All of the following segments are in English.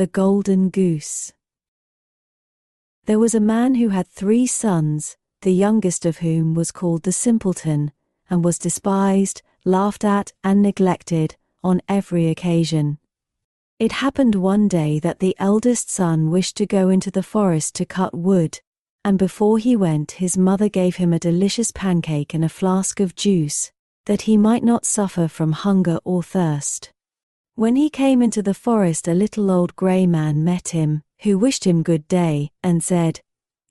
The Golden Goose. There was a man who had 3 sons, the youngest of whom was called the simpleton, and was despised, laughed at, and neglected on every occasion. It happened one day that the eldest son wished to go into the forest to cut wood, and before he went his mother gave him a delicious pancake and a flask of juice, that he might not suffer from hunger or thirst. When he came into the forest, a little old grey man met him, who wished him good day, and said,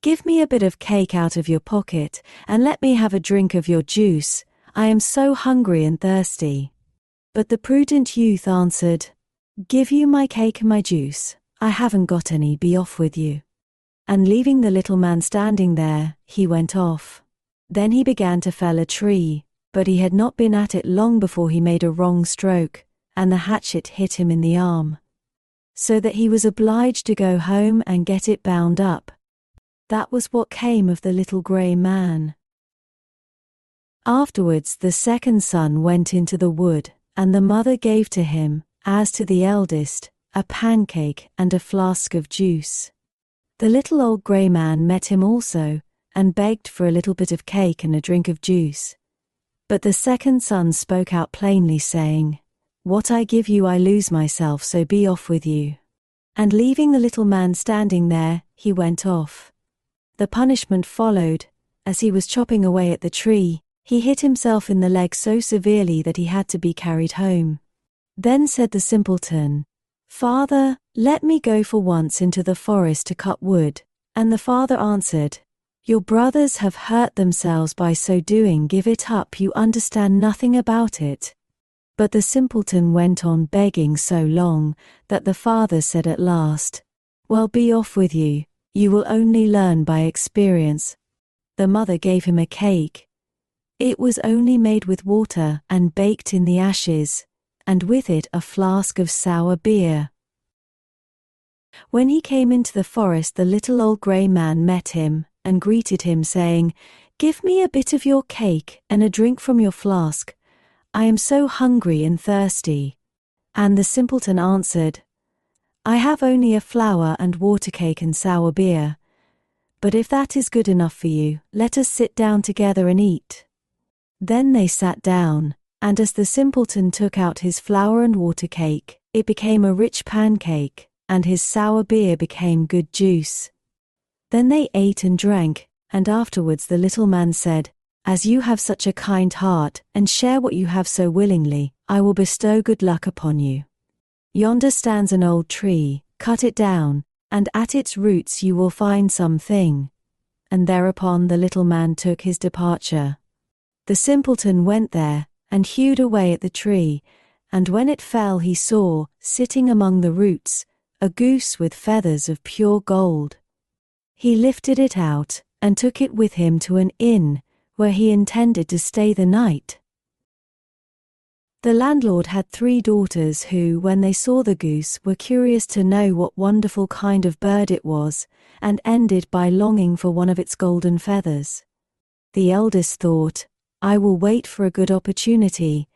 "Give me a bit of cake out of your pocket, and let me have a drink of your juice. I am so hungry and thirsty." But the prudent youth answered, "Give you my cake and my juice? I haven't got any, be off with you." And leaving the little man standing there, he went off. Then he began to fell a tree, but he had not been at it long before he made a wrong stroke, and the hatchet hit him in the arm, so that he was obliged to go home and get it bound up. That was what came of the little grey man. Afterwards the second son went into the wood, and the mother gave to him, as to the eldest, a pancake and a flask of juice. The little old grey man met him also, and begged for a little bit of cake and a drink of juice. But the second son spoke out plainly, saying, "What I give you I lose myself, so be off with you." And leaving the little man standing there, he went off. The punishment followed. As he was chopping away at the tree, he hit himself in the leg so severely that he had to be carried home. Then said the simpleton, "Father, let me go for once into the forest to cut wood." And the father answered, "Your brothers have hurt themselves by so doing, give it up, you understand nothing about it." But the simpleton went on begging so long, that the father said at last, "Well, be off with you, you will only learn by experience." The mother gave him a cake. It was only made with water and baked in the ashes, and with it a flask of sour beer. When he came into the forest, the little old grey man met him, and greeted him, saying, "Give me a bit of your cake and a drink from your flask. I am so hungry and thirsty." And the simpleton answered, "I have only a flour and water cake and sour beer. But if that is good enough for you, let us sit down together and eat." Then they sat down, and as the simpleton took out his flour and water cake, it became a rich pancake, and his sour beer became good juice. Then they ate and drank, and afterwards the little man said, "As you have such a kind heart, and share what you have so willingly, I will bestow good luck upon you. Yonder stands an old tree, cut it down, and at its roots you will find something." And thereupon the little man took his departure. The simpleton went there, and hewed away at the tree, and when it fell he saw, sitting among the roots, a goose with feathers of pure gold. He lifted it out, and took it with him to an inn, where he intended to stay the night. The landlord had 3 daughters who, when they saw the goose, were curious to know what wonderful kind of bird it was, and ended by longing for one of its golden feathers. The eldest thought, "I will wait for a good opportunity,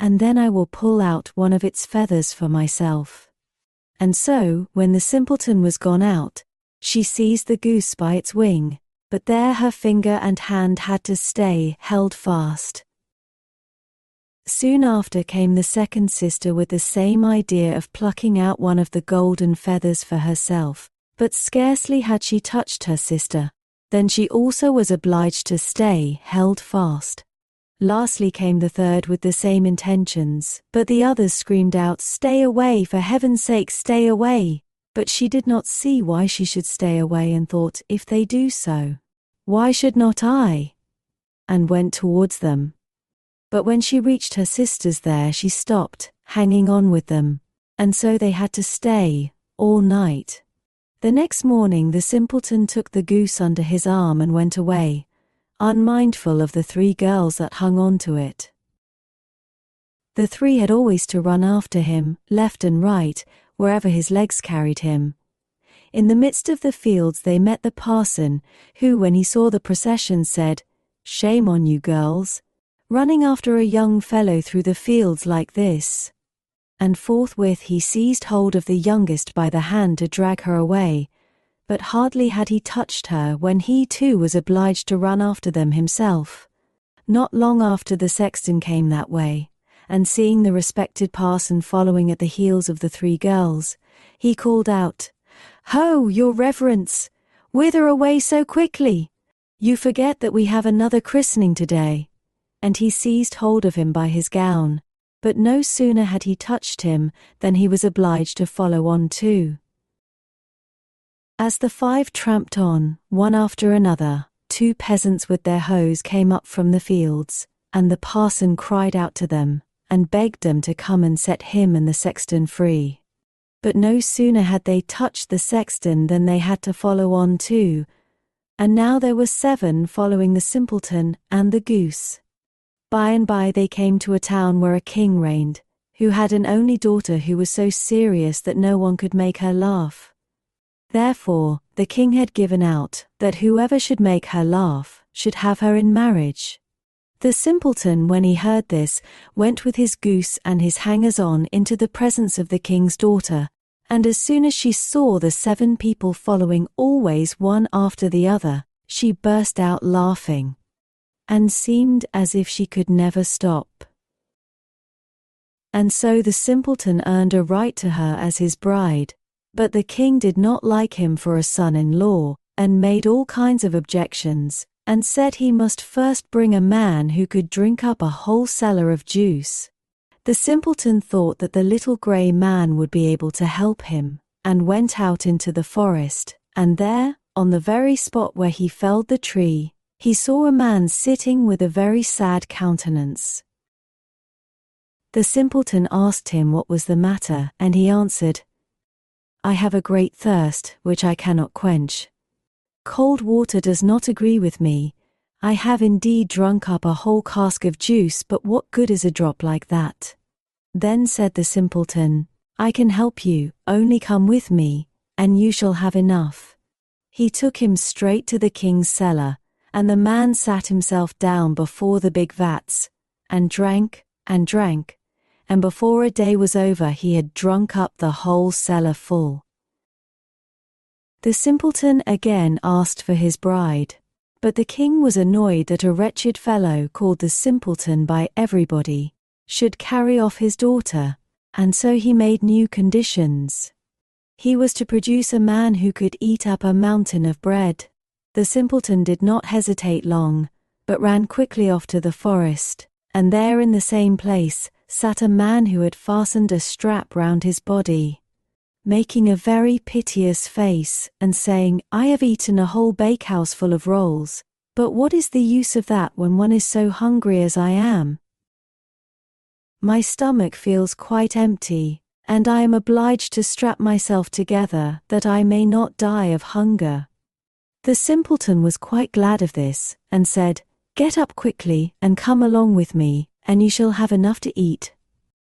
and then I will pull out one of its feathers for myself." And so, when the simpleton was gone out, she seized the goose by its wing, but there her finger and hand had to stay, held fast. Soon after came the second sister with the same idea of plucking out one of the golden feathers for herself, but scarcely had she touched her sister, then she also was obliged to stay, held fast. Lastly came the third with the same intentions, but the others screamed out, "Stay away, for heaven's sake, stay away!" But she did not see why she should stay away, and thought, "If they do so, why should not I?" and went towards them. But when she reached her sisters there, she stopped, hanging on with them, and so they had to stay all night. The next morning the simpleton took the goose under his arm and went away, unmindful of the 3 girls that hung on to it. The 3 had always to run after him, left and right, wherever his legs carried him. In the midst of the fields they met the parson, who, when he saw the procession, said, "Shame on you girls, running after a young fellow through the fields like this." and forthwith he seized hold of the youngest by the hand to drag her away. But hardly had he touched her when he too was obliged to run after them himself. Not long after the sexton came that way, and seeing the respected parson following at the heels of the three girls, he called out, "Ho, your reverence! Whither away so quickly? You forget that we have another christening today." And he seized hold of him by his gown, but no sooner had he touched him than he was obliged to follow on too. As the five tramped on, one after another, 2 peasants with their hoes came up from the fields, and the parson cried out to them, and begged them to come and set him and the sexton free. But no sooner had they touched the sexton than they had to follow on too, and now there were 7 following the simpleton and the goose. By and by they came to a town where a king reigned, who had an only daughter who was so serious that no one could make her laugh. Therefore, the king had given out that whoever should make her laugh should have her in marriage. The simpleton, when he heard this, went with his goose and his hangers-on into the presence of the king's daughter, and as soon as she saw the 7 people following always one after the other, she burst out laughing, and seemed as if she could never stop. And so the simpleton earned a right to her as his bride, but the king did not like him for a son-in-law, and made all kinds of objections, and said he must first bring a man who could drink up a whole cellar of juice. The simpleton thought that the little grey man would be able to help him, and went out into the forest, and there, on the very spot where he felled the tree, he saw a man sitting with a very sad countenance. The simpleton asked him what was the matter, and he answered, "I have a great thirst, which I cannot quench. Cold water does not agree with me. I have indeed drunk up a whole cask of juice, but what good is a drop like that?" Then said the simpleton, "I can help you, only come with me, and you shall have enough." He took him straight to the king's cellar, and the man sat himself down before the big vats, and drank, and before a day was over he had drunk up the whole cellar full. The simpleton again asked for his bride, but the king was annoyed that a wretched fellow called the simpleton by everybody should carry off his daughter, and so he made new conditions. He was to produce a man who could eat up a mountain of bread. The simpleton did not hesitate long, but ran quickly off to the forest, and there in the same place sat a man who had fastened a strap round his body, making a very piteous face, and saying, "I have eaten a whole bakehouse full of rolls, but what is the use of that when one is so hungry as I am? My stomach feels quite empty, and I am obliged to strap myself together that I may not die of hunger." The simpleton was quite glad of this, and said, "Get up quickly and come along with me, and you shall have enough to eat."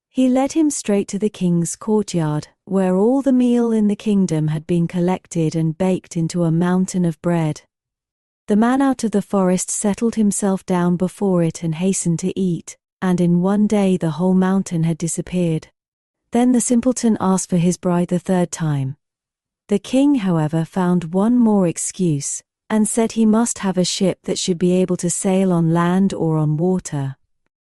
He led him straight to the king's courtyard, where all the meal in the kingdom had been collected and baked into a mountain of bread. The man out of the forest settled himself down before it and hastened to eat, and in one day the whole mountain had disappeared. Then the simpleton asked for his bride the 3rd time. The king, however, found one more excuse, and said he must have a ship that should be able to sail on land or on water.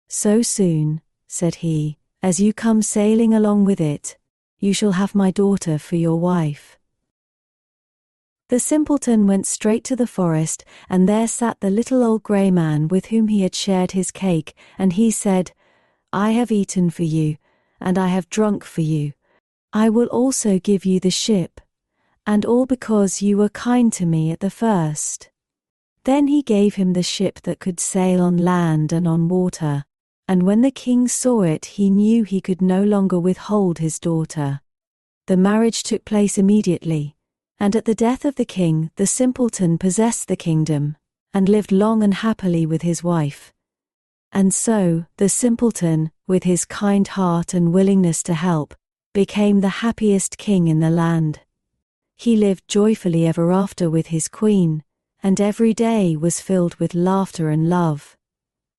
"So soon," said he, "as you come sailing along with it, you shall have my daughter for your wife." The simpleton went straight to the forest, and there sat the little old grey man with whom he had shared his cake, and he said, "I have eaten for you, and I have drunk for you. I will also give you the ship, and all because you were kind to me at the first." Then he gave him the ship that could sail on land and on water, and when the king saw it he knew he could no longer withhold his daughter. The marriage took place immediately, and at the death of the king the simpleton possessed the kingdom, and lived long and happily with his wife. And so, the simpleton, with his kind heart and willingness to help, became the happiest king in the land. He lived joyfully ever after with his queen, and every day was filled with laughter and love.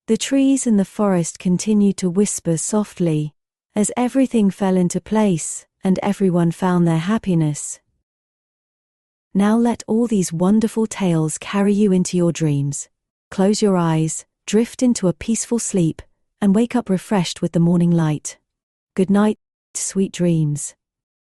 The trees in the forest continued to whisper softly, as everything fell into place, and everyone found their happiness. Now let all these wonderful tales carry you into your dreams. Close your eyes, drift into a peaceful sleep, and wake up refreshed with the morning light. Good night, sweet dreams.